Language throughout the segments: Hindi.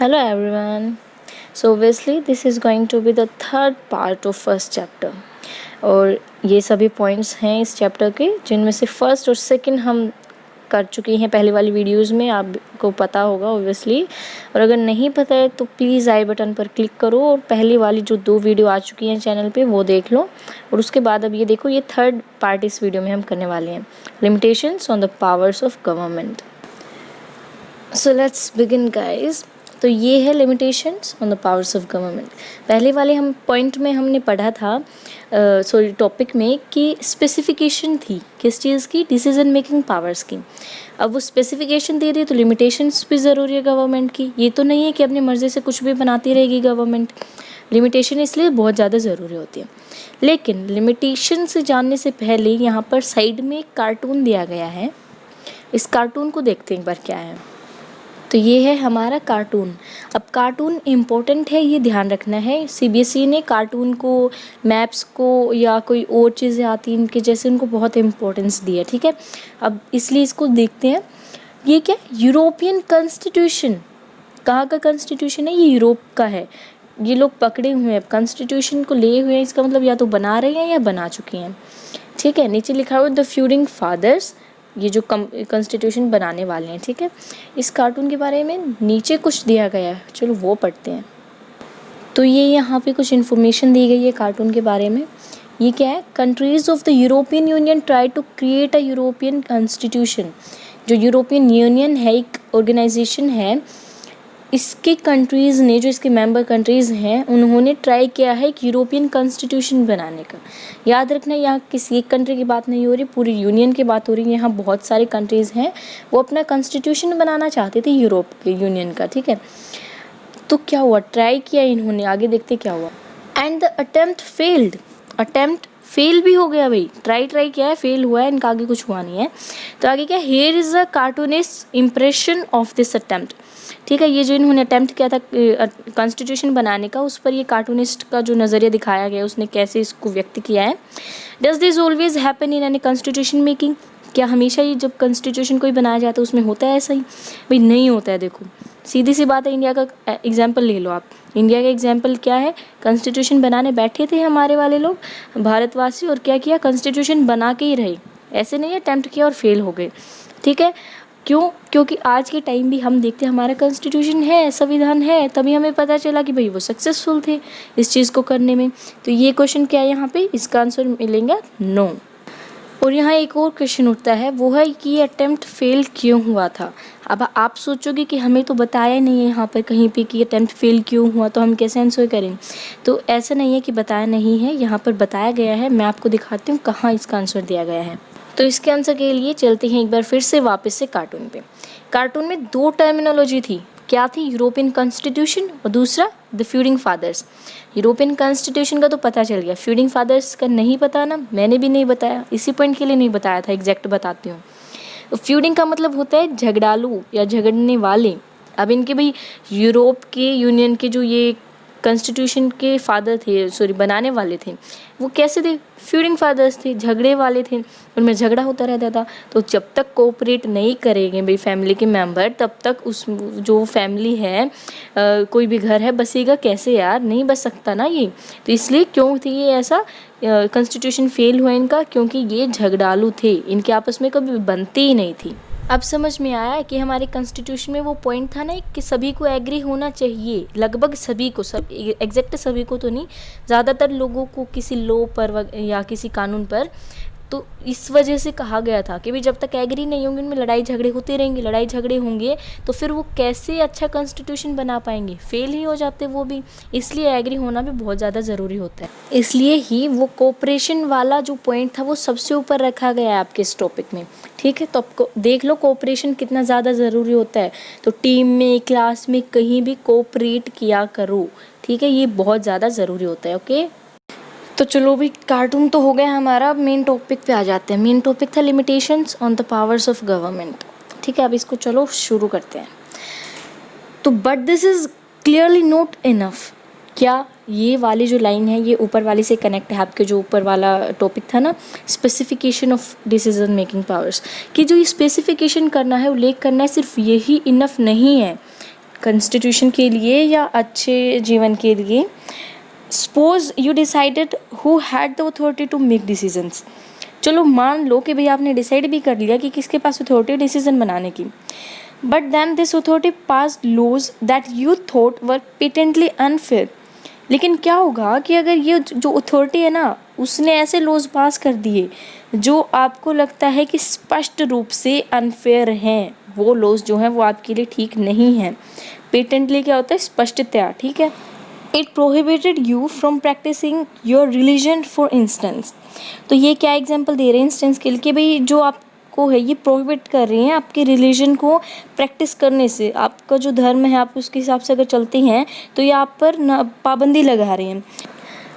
Hello everyone. So obviously this is going to be the third part of first chapter. और ये सभी पॉइंट्स हैं इस चैप्टर के जिनमें से फर्स्ट और सेकंड हम कर चुकी हैं पहली वाली वीडियोस में, आपको पता होगा ऑब्वियसली। और अगर नहीं पता है तो प्लीज़ आई बटन पर क्लिक करो और पहली वाली जो 2 वीडियो आ चुकी हैं चैनल पे वो देख लो। और उसके बाद अब ये देखो, ये थर्ड पार्ट इस वीडियो में हम करने वाले हैं, limitations on the powers of government. So let's begin guys. तो ये है limitations on the powers of government. पहले वाले हम पॉइंट में हमने पढ़ा था टॉपिक में कि स्पेसिफिकेशन थी किस चीज़ की, डिसीजन मेकिंग पावर्स की। अब वो स्पेसिफिकेशन दे दी तो लिमिटेशंस भी ज़रूरी है गवर्नमेंट की। ये तो नहीं है कि अपनी मर्ज़ी से कुछ भी बनाती रहेगी गवर्नमेंट। लिमिटेशन इसलिए बहुत ज़्यादा ज़रूरी होती है। लेकिन लिमिटेशन से जानने से पहले यहाँ पर साइड में एक कार्टून दिया गया है। इस कार्टून को देखते हैं एक बार क्या है। तो ये है हमारा कार्टून। अब कार्टून इम्पोर्टेंट है, ये ध्यान रखना है। सीबीएसई ने कार्टून को, मैप्स को या कोई और चीज़ें आती हैं इनके जैसे, उनको बहुत इम्पोर्टेंस दी है, ठीक है। अब इसलिए इसको देखते हैं। ये क्या, यूरोपियन कॉन्स्टिट्यूशन। कहाँ का कॉन्स्टिट्यूशन है? ये यूरोप का है। ये लोग पकड़े हुए हैं, कॉन्स्टिट्यूशन को लिए हुए हैं। इसका मतलब या तो बना रहे हैं या बना चुके हैं, ठीक है। नीचे लिखा हुआ द फ्यूडिंग फादर्स, ये जो कॉन्स्टिट्यूशन बनाने वाले हैं, ठीक है। इस कार्टून के बारे में नीचे कुछ दिया गया है, चलो वो पढ़ते हैं। तो ये यहाँ पे कुछ इन्फॉर्मेशन दी गई है कार्टून के बारे में। ये क्या है, countries of the European Union try to create a European constitution. जो यूरोपियन यूनियन है, एक ऑर्गेनाइजेशन है, इसके कंट्रीज़ ने, जो इसके मेंबर कंट्रीज़ हैं, उन्होंने ट्राई किया है एक यूरोपियन कॉन्स्टिट्यूशन बनाने का। याद रखना, यहाँ किसी एक कंट्री की बात नहीं हो रही, पूरी यूनियन की बात हो रही है। यहाँ बहुत सारे कंट्रीज़ हैं, वो अपना कॉन्स्टिट्यूशन बनाना चाहते थे यूरोप के यूनियन का, ठीक है। तो क्या हुआ, ट्राई किया इन्होंने, आगे देखते क्या हुआ। And the attempt failed. Attempt fail भी हो गया भाई, ट्राई किया है, फेल हुआ है, इनका आगे कुछ हुआ नहीं है। तो आगे क्या, here is a cartoonist impression of this attempt, ठीक है। ये जो इन्होंने अटेम्प्ट किया था कॉन्स्टिट्यूशन बनाने का, उस पर ये कार्टूनिस्ट का जो नज़रिया दिखाया गया, उसने कैसे इसको व्यक्त किया है। Does this always happen in any constitution making. क्या हमेशा ही जब कॉन्स्टिट्यूशन कोई बनाया जाता है उसमें होता है ऐसा ही? भाई नहीं होता है। देखो सीधी सी बात है, इंडिया का एग्जाम्पल ले लो आप। इंडिया का एग्जाम्पल क्या है, कॉन्स्टिट्यूशन बनाने बैठे थे हमारे वाले लोग भारतवासी, और क्या किया, कॉन्स्टिट्यूशन बना के ही रहे। ऐसे नहीं अटेम्प्ट किया और फेल हो गए, ठीक है। क्यों? क्योंकि आज के टाइम भी हम देखते हैं हमारा कॉन्स्टिट्यूशन है, संविधान है, तभी हमें पता चला कि भाई वो सक्सेसफुल थे इस चीज़ को करने में। तो ये क्वेश्चन क्या है यहाँ पे, इसका आंसर मिलेगा नो। और यहाँ एक और क्वेश्चन उठता है, वो है कि ये अटेम्प्ट फेल क्यों हुआ था। अब आप सोचोगे कि हमें तो बताया नहीं है यहाँ पर कहीं पे कि अटेम्प्ट फेल क्यों हुआ, तो हम कैसे आंसर करें। तो ऐसा नहीं है कि बताया नहीं है, यहाँ पर बताया गया है। मैं आपको दिखाती हूँ कहाँ इसका आंसर दिया गया है। तो इसके आंसर के लिए चलते हैं एक बार फिर से वापस से कार्टून पे। कार्टून में 2 टर्मिनोलॉजी थी, क्या थी, यूरोपियन कॉन्स्टिट्यूशन और दूसरा द फ्यूडिंग फादर्स। यूरोपियन कॉन्स्टिट्यूशन का तो पता चल गया, फ्यूडिंग फादर्स का नहीं पता ना, मैंने भी नहीं बताया, इसी पॉइंट के लिए नहीं बताया था, एग्जैक्ट बताती हूँ। तो फ्यूडिंग का मतलब होता है झगड़ालू या झगड़ने वाले। अब इनके भाई यूरोप के यूनियन के जो ये कॉन्स्टिट्यूशन के फादर थे, सॉरी बनाने वाले थे, वो कैसे थे, फ्यूडिंग फादर्स थे, झगड़े वाले थे, उनमें झगड़ा होता रहता था। तो जब तक कोऑपरेट नहीं करेंगे भाई फैमिली के मेंबर, तब तक उस जो फैमिली है, कोई भी घर है, बसेगा कैसे यार, नहीं बस सकता ना ये। तो इसलिए क्यों थी ये ऐसा, कॉन्स्टिट्यूशन फेल हुआ इनका, क्योंकि ये झगड़ालू थे, इनके आपस में कभी बनती ही नहीं थी। अब समझ में आया कि हमारे कॉन्स्टिट्यूशन में वो पॉइंट था ना कि सभी को एग्री होना चाहिए, लगभग सभी को, सब एग्जैक्ट सभी को तो नहीं, ज़्यादातर लोगों को किसी लॉ पर या किसी कानून पर। तो इस वजह से कहा गया था कि भाई जब तक एग्री नहीं होंगे, उनमें लड़ाई झगड़े होते रहेंगे, लड़ाई झगड़े होंगे तो फिर वो कैसे अच्छा कॉन्स्टिट्यूशन बना पाएंगे, फेल ही हो जाते वो भी। इसलिए एग्री होना भी बहुत ज़्यादा ज़रूरी होता है। इसलिए ही वो कोऑपरेशन वाला जो पॉइंट था वो सबसे ऊपर रखा गया है आपके इस टॉपिक में, ठीक है। तो आपको देख लो कोऑपरेशन कितना ज़्यादा ज़रूरी होता है। तो टीम में, क्लास में, कहीं भी कोऑपरेट किया करो, ठीक है, ये बहुत ज़्यादा ज़रूरी होता है। ओके, तो चलो भी कार्टून तो हो गया हमारा, अब मेन टॉपिक पे आ जाते हैं। मेन टॉपिक था limitations on the powers of government, ठीक है। अब इसको चलो शुरू करते हैं। तो but this is clearly not enough. क्या ये वाली जो लाइन है ये ऊपर वाली से कनेक्ट है, आपके जो ऊपर वाला टॉपिक था ना, specification of decision making powers, कि जो ये स्पेसिफिकेशन करना है, उल्लेख करना है, सिर्फ यही इनफ नहीं है। कॉन्स्टिट्यूशन के लिए या अच्छे जीवन के लिए। Suppose you decided who had the authority to make decisions. चलो मान लो कि भाई आपने डिसाइड भी कर लिया कि किसके पास अथॉरिटी डिसीजन बनाने की, but then this authority pass laws that you thought were patently unfair. लेकिन क्या होगा कि अगर ये जो अथॉरिटी है ना, उसने ऐसे लॉज पास कर दिए जो आपको लगता है कि स्पष्ट रूप से अनफेयर हैं, वो लॉज जो हैं वो आपके लिए ठीक नहीं हैं। पेटेंटली क्या होता है? स्पष्टतया, ठीक है। It prohibited you from practising your religion for instance. तो ये क्या एग्जाम्पल दे रहे हैं इंस्टेंस के लिए कि भाई जो आपको है ये प्रोहिबिट कर रहे हैं आपके रिलीजन को प्रैक्टिस करने से। आपका जो धर्म है आप उसके हिसाब से अगर चलते हैं तो ये आप पर पाबंदी लगा रहे हैं।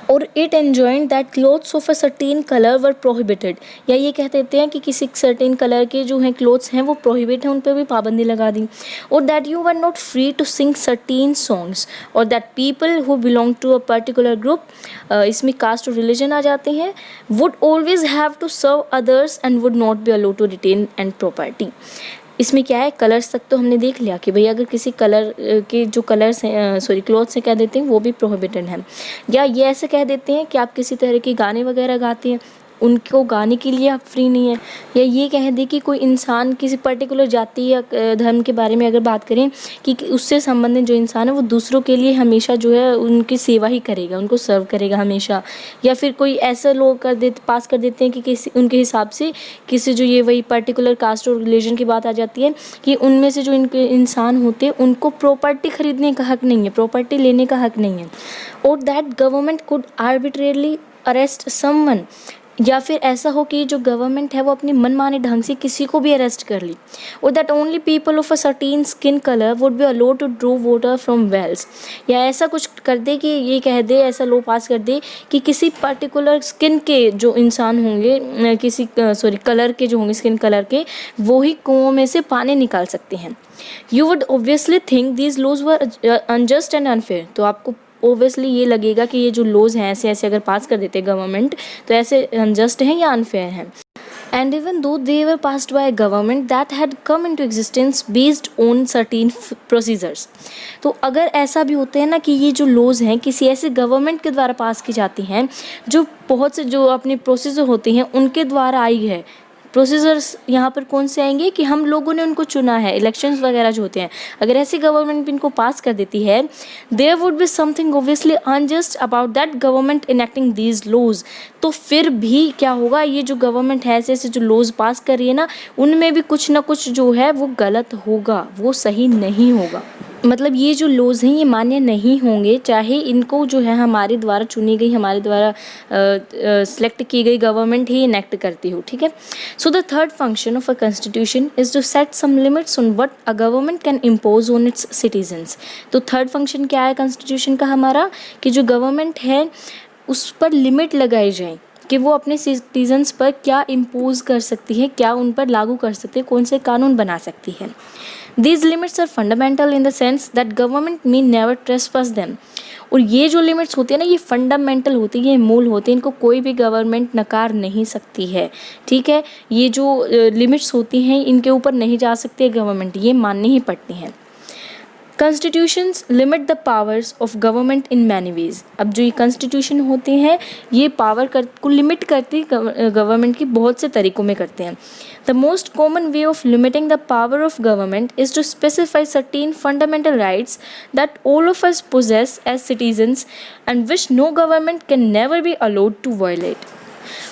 और it enjoined that clothes of a certain colour were prohibited, या ये कह देते हैं कि किसी सर्टेन कलर के जो हैं क्लोथ्स हैं वो प्रोहिबिट हैं, उन पर भी पाबंदी लगा दी। और that you were not free to sing certain songs, और that people who belong to a particular group, इसमें कास्ट और रिलीजन आ जाते हैं, would always have to serve others and would not be allowed to retain and property. इसमें क्या है, कलर्स तक तो हमने देख लिया कि भाई अगर किसी कलर के जो कलर्स हैं क्लॉथ से कह देते हैं वो भी प्रोहिबिटेड हैं। या ये ऐसे कह देते हैं कि आप किसी तरह के गाने वगैरह गाते हैं, उनको गाने के लिए आप फ्री नहीं है। या ये कह दें कि कोई इंसान किसी पर्टिकुलर जाति या धर्म के बारे में अगर बात करें कि उससे संबंधित जो इंसान है वो दूसरों के लिए हमेशा जो है उनकी सेवा ही करेगा, उनको सर्व करेगा हमेशा। या फिर कोई ऐसा लोग पास कर देते हैं कि किसी उनके हिसाब से किसी जो ये वही पर्टिकुलर कास्ट और रिलीजन की बात आ जाती है कि उनमें से जो इनके इंसान होते हैं उनको प्रॉपर्टी खरीदने का हक नहीं है, प्रॉपर्टी लेने का हक नहीं है। और that government could arbitrarily arrest someone, या फिर ऐसा हो कि जो गवर्नमेंट है वो अपनी मनमाने ढंग से किसी को भी अरेस्ट कर ली। और that only people of a certain skin colour would be allowed to draw water from wells, या ऐसा कुछ कर दे कि ये कह दे, ऐसा लॉ पास कर दे कि किसी पर्टिकुलर स्किन के जो इंसान होंगे, किसी कलर के जो होंगे स्किन कलर के, वो ही कुओं में से पानी निकाल सकते हैं। You would obviously think these laws were unjust and unfair. तो आपको ओबियसली ये लगेगा कि ये जो लॉज हैं ऐसे ऐसे अगर पास कर देते गवर्नमेंट तो ऐसे अनजस्ट हैं या अनफेयर हैं। And even though they were passed by government that had come into existence based on certain procedures. तो अगर ऐसा भी होता है ना कि ये जो लॉज हैं किसी ऐसे गवर्नमेंट के द्वारा पास की जाती हैं जो बहुत से जो अपने प्रोसीजर होते हैं उनके द्वारा आई है। प्रोसीजर्स यहाँ पर कौन से आएंगे कि हम लोगों ने उनको चुना है, इलेक्शंस वगैरह जो होते हैं, अगर ऐसी गवर्नमेंट इनको पास कर देती है, there would be something obviously unjust about that government enacting these laws. तो फिर भी क्या होगा, ये जो गवर्नमेंट है ऐसे ऐसे जो लॉज पास कर रही है ना, उनमें भी कुछ ना कुछ जो है वो गलत होगा, वो सही नहीं होगा। मतलब ये जो लॉज हैं ये मान्य नहीं होंगे चाहे इनको जो है हमारे द्वारा चुनी गई, हमारे द्वारा सिलेक्ट की गई गवर्नमेंट ही इनेक्ट करती हो, ठीक है। So the third function of a constitution is to set some limits on what a government can impose on its citizens. तो थर्ड फंक्शन क्या है कॉन्स्टिट्यूशन का हमारा, कि जो गवर्नमेंट है उस पर लिमिट लगाई जाए कि वो अपने सिटीजन्स पर क्या इम्पोज कर सकती है, क्या उन पर लागू कर सकती है, कौन से कानून बना सकती है। These limits are fundamental in the sense that government may never trespass them। और ये जो लिमिट्स होती है ना ये फंडामेंटल होती है, ये मूल होती है, इनको कोई भी गवर्नमेंट नकार नहीं सकती है, ठीक है। ये जो लिमिट्स होती हैं इनके ऊपर नहीं जा सकती गवर्नमेंट, ये माननी ही पड़ती हैं। Constitutions limit the powers of government in many ways. अब जो ये कॉन्स्टिट्यूशन होते हैं ये पावर को लिमिट करती गवर्नमेंट की बहुत से तरीक़ों में करते हैं। The most common way of limiting the power of government is to specify certain fundamental rights that all of us possess as citizens and which no government can never be allowed to violate.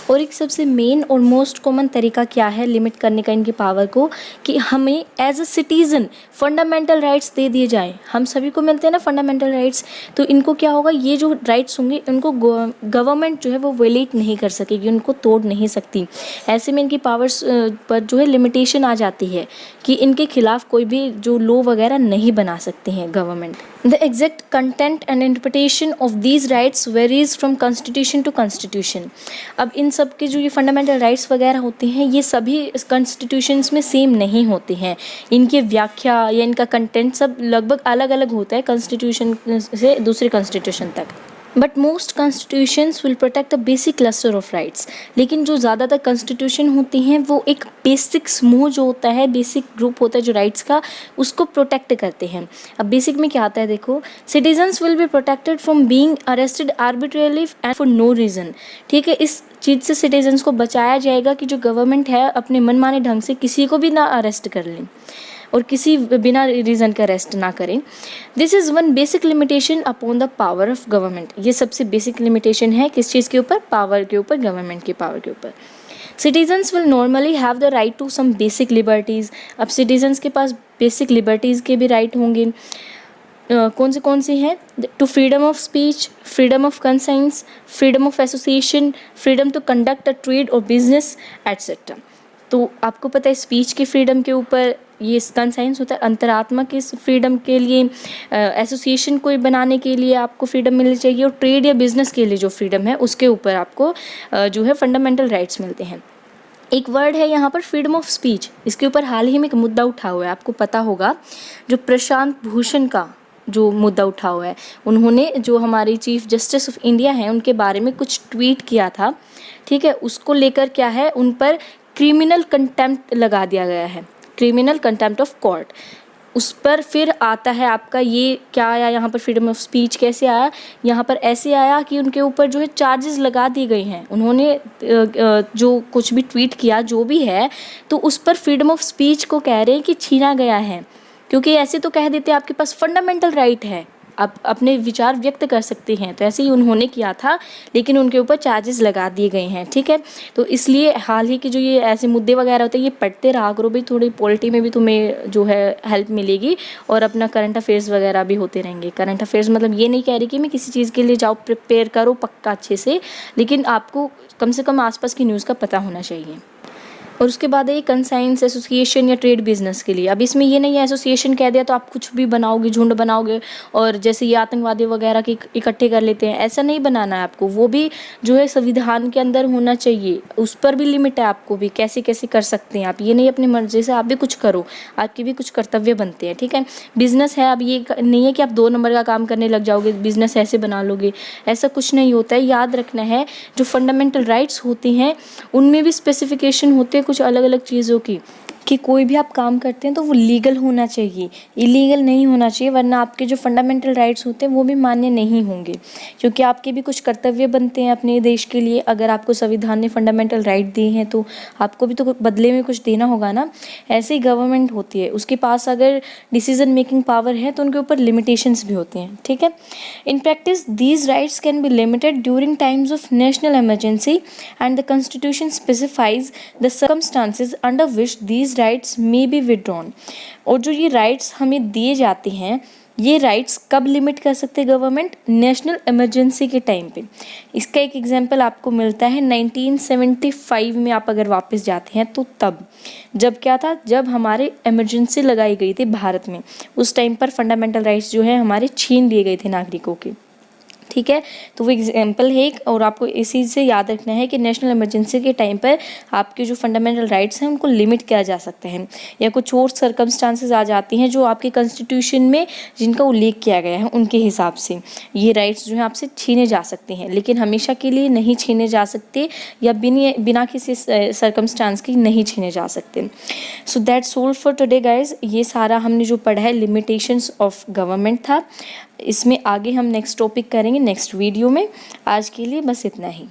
और एक सबसे मेन और मोस्ट कॉमन तरीका क्या है लिमिट करने का इनकी पावर को, कि हमें as a citizen fundamental rights दे दिए जाएं। हम सभी को मिलते हैं ना फंडामेंटल राइट्स, तो इनको क्या होगा, ये जो राइट्स होंगे उनको गवर्नमेंट जो है वो वायलेट नहीं कर सकेगी, उनको तोड़ नहीं सकती। ऐसे में इनकी पावर्स पर जो है लिमिटेशन आ जाती है कि इनके खिलाफ कोई भी जो लॉ वगैरह नहीं बना सकते हैं government. The exact content and interpretation of these rights varies from constitution to constitution. अब इन सब के जो ये फंडामेंटल राइट्स वगैरह होते हैं ये सभी कॉन्स्टिट्यूशंस में सेम नहीं होते हैं, इनकी व्याख्या या इनका कंटेंट सब लगभग अलग अलग होता है कॉन्स्टिट्यूशन से दूसरे कॉन्स्टिट्यूशन तक। But most constitutions will protect a basic cluster of rights. लेकिन जो ज़्यादातर कॉन्स्टिट्यूशन होती हैं वो एक बेसिक समूह जो होता है, बेसिक ग्रुप होता है जो राइट्स का, उसको प्रोटेक्ट करते हैं। अब बेसिक में क्या आता है देखो, citizens will be protected from being arrested arbitrarily and for no reason. ठीक है, इस चीज़ से सिटीजन्स को बचाया जाएगा कि जो गवर्नमेंट है अपने मनमाने ढंग से किसी को भी ना अरेस्ट कर लें और किसी बिना रीज़न का अरेस्ट ना करें। This is one basic limitation upon the power of government. ये सबसे बेसिक लिमिटेशन है किस चीज़ के ऊपर? पावर के ऊपर, गवर्नमेंट की पावर के ऊपर। Citizens will normally have the right to some basic liberties. अब सिटीजन्स के पास बेसिक लिबर्टीज़ के भी राइट होंगे। कौन सी हैं? To freedom of speech, freedom of conscience, freedom of association, freedom to conduct a trade और बिजनेस एट्सेट्रा। तो आपको पता है स्पीच की फ्रीडम के ऊपर ये कंसाइंस होता है, अंतरात्मा की फ्रीडम के लिए, एसोसिएशन कोई बनाने के लिए आपको फ्रीडम मिलनी चाहिए, और ट्रेड या बिजनेस के लिए जो फ्रीडम है उसके ऊपर आपको जो है फंडामेंटल राइट्स मिलते हैं। एक वर्ड है यहाँ पर फ्रीडम ऑफ स्पीच। इसके ऊपर हाल ही में एक मुद्दा उठा हुआ है, आपको पता होगा, जो प्रशांत भूषण का जो मुद्दा उठा हुआ है, उन्होंने जो हमारी चीफ जस्टिस ऑफ इंडिया हैं उनके बारे में कुछ ट्वीट किया था। ठीक है, उसको लेकर क्या है, उन पर क्रिमिनल कंटेम्प्ट लगा दिया गया है, क्रिमिनल कंटेम्प्ट ऑफ कोर्ट। उस पर फिर आता है आपका ये क्या आया यहाँ पर, फ्रीडम ऑफ स्पीच कैसे आया, यहाँ पर ऐसे आया कि उनके ऊपर जो है चार्जेस लगा दिए गए हैं। उन्होंने जो कुछ भी ट्वीट किया जो भी है, तो उस पर फ्रीडम ऑफ स्पीच को कह रहे हैं कि छीना गया है, क्योंकि ऐसे तो कह देते हैं आपके पास फंडामेंटल राइट है, आप अपने विचार व्यक्त कर सकते हैं। तो ऐसे ही उन्होंने किया था, लेकिन उनके ऊपर चार्जेस लगा दिए गए हैं। ठीक है, तो इसलिए हाल ही के जो ये ऐसे मुद्दे वगैरह होते हैं ये पढ़ते रहा करो भाई, थोड़ी पॉलिटी में भी तुम्हें जो है हेल्प मिलेगी, और अपना करंट अफेयर्स वगैरह भी होते रहेंगे। करंट अफेयर्स मतलब ये नहीं कह रही कि मैं किसी चीज़ के लिए जाओ प्रिपेयर करो पक्का अच्छे से, लेकिन आपको कम से कम आसपास की न्यूज़ का पता होना चाहिए। और उसके बाद है कंसाइंस, एसोसिएशन या ट्रेड बिजनेस के लिए। अब इसमें ये नहीं है एसोसिएशन कह दिया तो आप कुछ भी बनाओगे, झुंड बनाओगे, और जैसे ये आतंकवादी वगैरह के इकट्ठे कर लेते हैं, ऐसा नहीं बनाना है आपको। वो भी जो है संविधान के अंदर होना चाहिए, उस पर भी लिमिट है आपको भी, कैसे कैसे कर सकते हैं आप। ये नहीं अपनी मर्जी से आप भी कुछ करो, आपके भी कुछ कर्तव्य बनते हैं। ठीक है, बिजनेस है, अब ये नहीं है कि आप 2 नंबर का काम करने लग जाओगे, बिजनेस ऐसे बना लोगे, ऐसा कुछ नहीं होता है। याद रखना है जो फंडामेंटल राइट्स होते हैं उनमें भी स्पेसिफिकेशन होते हैं कुछ अलग अलग चीज़ों की, कि कोई भी आप काम करते हैं तो वो लीगल होना चाहिए, इलीगल नहीं होना चाहिए, वरना आपके जो फंडामेंटल राइट्स होते हैं वो भी मान्य नहीं होंगे, क्योंकि आपके भी कुछ कर्तव्य बनते हैं अपने देश के लिए। अगर आपको संविधान ने फंडामेंटल राइट दिए हैं तो आपको भी तो बदले में कुछ देना होगा ना। ऐसे ही गवर्नमेंट होती है, उसके पास अगर डिसीजन मेकिंग पावर है तो उनके ऊपर लिमिटेशंस भी होते हैं। ठीक है, in practice these rights can be limited during times of national emergency and the constitution specifies the circumstances under which these rights may be withdrawn. और जो ये राइट्स हमें दिए जाते हैं, ये राइट्स कब लिमिट कर सकते हैं गवर्नमेंट? नेशनल इमरजेंसी के टाइम पे। इसका एक एग्जांपल आपको मिलता है 1975 में, आप अगर वापस जाते हैं तो तब जब क्या था, जब हमारे इमरजेंसी लगाई गई थी भारत में, उस टाइम पर फंडामेंटल राइट्स जो है हमारे छीन लिए गए थे नागरिकों के। ठीक है, तो वो एग्जाम्पल है एक, और आपको इसी से याद रखना है कि नेशनल इमरजेंसी के टाइम पर आपके जो फंडामेंटल राइट्स हैं उनको लिमिट किया जा सकता है, या कुछ और सर्कमस्टांसेस आ जाती हैं जो आपके कॉन्स्टिट्यूशन में जिनका उल्लेख किया गया है उनके हिसाब से ये राइट्स जो हैं आपसे छीने जा सकते हैं, लेकिन हमेशा के लिए नहीं छीने जा सकते, या बिना किसी सर्कमस्टांस की नहीं छीने जा सकते। So that's all for today guys. ये सारा हमने जो पढ़ा है लिमिटेशंस ऑफ गवर्नमेंट था, इसमें आगे हम नेक्स्ट टॉपिक करेंगे नेक्स्ट वीडियो में। आज के लिए बस इतना ही।